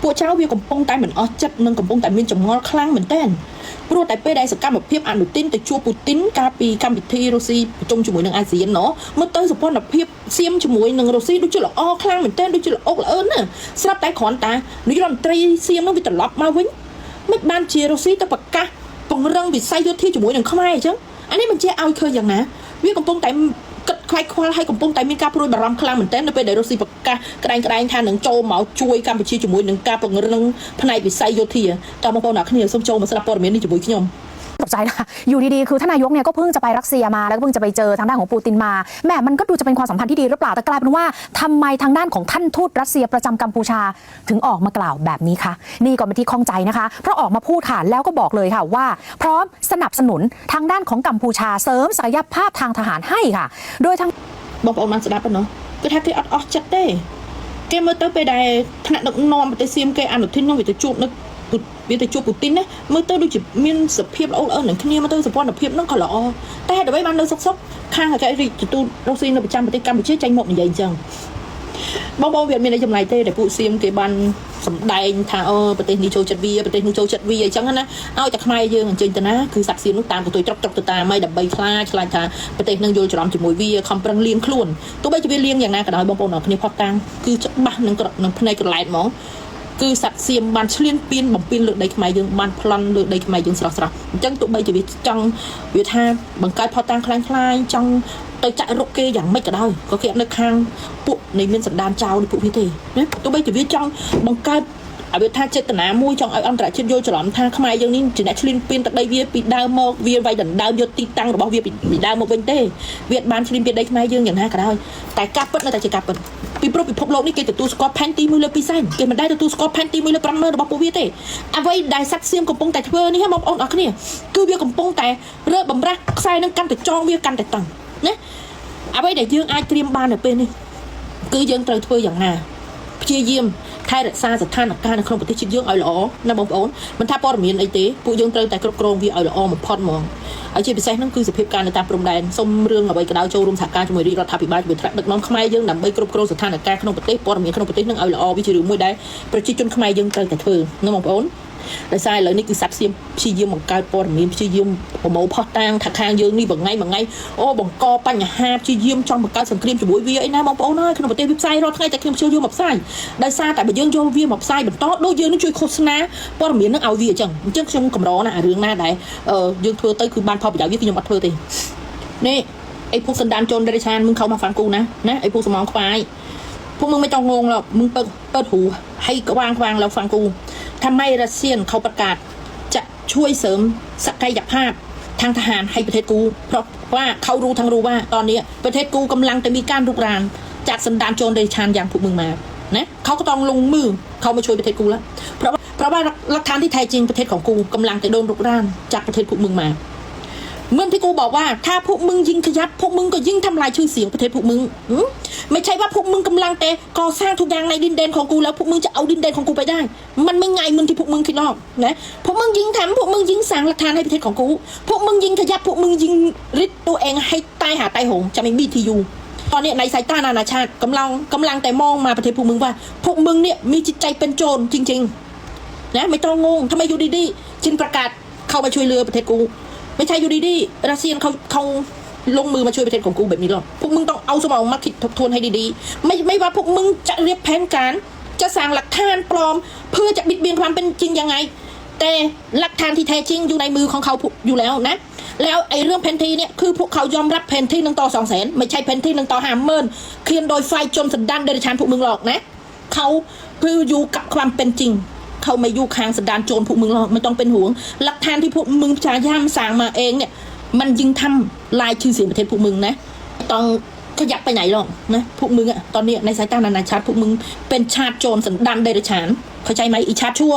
ពួកចៅវាកំពុងតែមិនអស់ចិត្តនិងកំពុងតែមានចម្ងល់ខ្លាំងមែនទែនព្រោះតែពេលដែលសកម្មភាពអនុទានទៅជួបពូទីនកាលពីកម្មវិធីរុស្ស៊ីប្រជុំជាមួយនឹងអាស៊ានណោះមើលទៅសម្ព័ន្ធភាពសៀមជាមួយនឹងរុស្ស៊ីដូចជាល្អខ្លាំងមែនទែនដូចជាល្អល្អើណាស្រាប់តែគ្រាន់តែនាយរដ្ឋមន្ត្រីសៀមនោះវាត្រឡប់មកវិញមិនបានជារុស្ស៊ីទៅប្រកាសពង្រឹងវិស័យយោធាជាមួយនឹងខ្មែរអញ្ចឹងអានេះបញ្ជាក់ឲ្យឃើញយ៉ាងណាវាកំពុងតែគិតខ្លាចខ្វល់ហើយកំពុងតែមានការព្រួយបារម្ភខ្លាំងមែនទែននៅពេលដែលរុស្ស៊ីប្រកាសក្តែងថានឹងចូលមកជួយកម្ពុជាជាមួយនឹងការពង្រឹងផ្នែកវិស័យយោធាតើបងប្អូនអ្នកគ្នាសូមចូលមកស្ដាប់ព័ត៌មាននេះជាមួយខ្ញុំตกใจนะอยู่ดีๆคือท่านนายกเนี่ยก็เพิ่งจะไปรัสเซียมาแล้วก็เพิ่งจะไปเจอทางด้านของปูตินมาแม่มันก็ดูจะเป็นความสัมพันธ์ที่ดีหรือเปล่าแต่กลายเป็นว่าทำไมทางด้านของท่านทูตรัสเซียประจำกัมพูชาถึงออกมากล่าวแบบนี้คะนี่ก็เป็นที่ข้องใจนะคะเพราะออกมาพูดค่ะแล้วก็บอกเลยค่ะว่าพร้อมสนับสนุนทางด้านของกัมพูชาเสริมศักยภาพทางทหารให้ค่ะโดยทางបងប្អូនបានស្ដាប់เนาะគឺថាគេអត់អស់ចិត្តទេគេមើលទៅពេលដែលថ្នាក់ដឹកនាំប្រទេសសៀមគេអនុทินនឹងវាទៅជួបនឹងវាទៅជួបពូទីនណាមើលទៅដូចជាមានសភាពល្អល្អនឹងគ្នាមើលទៅសម្ព័ន្ធភាពនឹងក៏ល្អតែហេតុអ្វីបាននៅសុកខាងអគ្គរដ្ឋទូតរុស្ស៊ីនៅប្រចាំប្រទេសកម្ពុជាចេញមកនិយាយអញ្ចឹងបងប្អូនវាមានចម្លែកទេដែលពួកសៀមគេបានសម្ដែងថាប្រទេសនេះចូលចិត្តវាប្រទេសនោះចូលចិត្តវាអញ្ចឹងណាឲ្យតែខ្មែរយើងអញ្ចឹងទៅណាគឺសាក់សៀមនោះតាមបន្ទុយត្រុកទៅតាមឲ្យដើម្បីខ្លាចថាប្រទេសនឹងយល់ច្រឡំជាមួយវាខំប្រឹងលៀងខ្លួនទោះបីជាវាលៀងយ៉ាងណាក៏ដោយបងប្អូនអរគ្នាផុសតាំងគឺច្បាស់នឹងភ្នែកក្រឡែតហ្មងគឺសាក់សៀមបានឆ្លៀនពៀនបំពេញលើដីខ្មែរយើងបានប្លន់លើដីខ្មែរយើងស្រស់អញ្ចឹងទោះបីជាវាចង់វាថាបង្កើតផុសតាំងខ្លាំងចង់ទៅចាក់រុកគេយ៉ាងម៉េចក៏ដោយក៏គេអត់នៅខាងពួកនៃមានសន្តានចោលពួកវាទេណាទោះបីជាវាចង់បង្កើតឲ្យវាថាចេតនាមួយចង់ឲ្យអន្តរជាតិយល់ច្រឡំថាខ្មែរយើងនេះជាអ្នកឆ្លៀនពៀនទឹកដីវាពីដើមមកវាវាយដណ្ដើមយកទីតាំងរបស់វាពីដើមមកវិញទេវាបានឆ្លៀនពៀនដីខ្មែរយើងយ៉ាងណាក៏ដោយតែការពិតនៅតែជាការពិតពីព្រោះពិភពលោកនេះគេទទួលស្គាល់ផែនទី1លើ2សែនគេមិនដែលទទួលស្គាល់ផែនទី1លើ50000របស់ពួកវាទេអ្វីដែលសាក់សៀមកំពុងតែធ្វើនេះបងប្អូនអរគ្នាគឺវាកំពុងតែរើបំរាស់ខ្សែនឹងកាន់តែចងវាកាន់តែតឹងណាអ្វីដែលយើងអាចត្រៀមបាននៅពេលនេះគឺយើងត្រូវធ្វើយ៉ាងណាព្យាយាមថែរក្សាស្ថានភាពនៅក្នុងប្រទេសជាតិយើងឲ្យល្អណាបងប្អូនមិនថាព័ត៌មានអីទេពួកយើងត្រូវតែគ្រប់គ្រងវាឲ្យល្អបំផុតហ្មងហើយជាពិសេសហ្នឹងគឺសភាពការនៅតាមព្រំដែនសូមរឿងអ្វីក៏ដោយចូលរួមសហការជាមួយរាជរដ្ឋាភិបាលជាមួយថ្នាក់ដឹកនាំខ្មែរយើងដើម្បីគ្រប់គ្រងស្ថានភាពក្នុងប្រទេសព័ត៌មានក្នុងប្រទេសហ្នឹងឲ្យល្អវាជារឿងមួយដែលប្រជាជនខ្មែរយើងត្រូវតែធ្វើណាបងប្អូនដោយសារឥឡូវនេះគឺសាក់សៀមព្យាយាមបង្កើតព័ត៌មានព្យាយាមប្រមូលផុសតាំងថាខាងយើងនេះមួយថ្ងៃបង្កបញ្ហាព្យាយាមចង់បង្កើតសង្គ្រាមជាមួយវាអីណាបងប្អូនហើយក្នុងប្រទេសវាផ្សាយរាល់ថ្ងៃតែខ្ញុំព្យាយាមមកផ្សាយដោយសារតែបើយើងយកវាមកផ្សាយបន្តដូចយើងនឹងជួយឃោសនាព័ត៌មាននឹងឲ្យវាអញ្ចឹងខ្ញុំកម្រណារឿងណាដែលយើងធ្វើទៅគឺបានផលប្រយោជន៍វាខ្ញុំអត់ធ្វើទេនេះអីភូសន្តានជនដេរឆានมึงเข้ามาฟังกูนะអីភូសមងខ្វាយพวกมึงไม่ต้องงงหรอกมึงเปิดหูให้กว้างๆแล้วฟังกูทำไมรัสเซียเขาประกาศจะช่วยเสริมศักยภาพทางทหารให้ประเทศกูเพราะว่าเขารู้ทั้งรู้ว่าตอนนี้ประเทศกูกำลังจะมีการรุกรานจากสันดานโจรเดชานอย่างพวกมึงมานะเขาก็ต้องลงมือเขามาช่วยประเทศกูแล้วเพราะว่าหลักฐานที่แท้จริงประเทศของกูกำลังจะโดนรุกรานจากประเทศพวกมึงมาเมื่อที่กูบอกว่าถ้าพวกมึงยิงขยับพวกมึงก็ยิ่งทำลายชื่อเสียงประเทศพวกมึงไม่ใช่ว่าพวกมึงกำลังแต่ก่อสร้างทุกอย่างในดินแดนของกูแล้วพวกมึงจะเอาดินแดนของกูไปได้มันไม่ไงมึงที่พวกมึงคิดหรอกนะพวกมึงยิงทำพวกมึงยิงสร้างหลักฐานให้ประเทศของกูพวกมึงยิงขยับพวกมึงยิงริดตัวเองให้ตายหาตายโหงจะไม่มีที่อยู่ตอนนี้ในสายตานานาชาติกำลังแต่มองมาประเทศพวกมึงว่าพวกมึงเนี่ยมีจิตใจเป็นโจรจริงๆนะไม่ต้องงงทำไมอยู่ดีๆจินประกาศเข้ามาช่วยเรือประเทศกูไม่ใช่อยู่ดีๆรัสเซียเขาลงมือมาช่วยประเทศของกูแบบนี้หรอกพวกมึงต้องเอาสมองมาคิดทบทวนให้ดีๆไม่ว่าพวกมึงจะเรียบแผนการจะสร้างหลักฐานปลอมเพื่อจะบิดเบือนความเป็นจริงยังไงแต่หลักฐานที่แท้จริงอยู่ในมือของเขาอยู่แล้วนะแล้วไอ้เรื่องแผนที่เนี่ยคือพวกเขายอมรับแผนที่1 ต่อ 200,000ไม่ใช่แผนที่1 ต่อ 50,000เขียนโดยไฟจนสันดานเดรัจฉานพวกมึงหรอกนะเขาเพื่ออยู่กับความเป็นจริงเขาไม่อยู่ข้างสันดานโจรพวกมึงหรอกไม่ต้องเป็นห่วงหลักฐานที่พวกมึงพยายามสร้างมาเองเนี่ยมันยิ่งทำลายชื่อเสียงประเทศพวกมึงนะต้องขยับไปไหนหรอกนะพวกมึงอะตอนนี้ในสายตานานาชาติพวกมึงเป็นชาติโจรสันดานเดรัจฉานเข้าใจไหมอีชาติชั่ว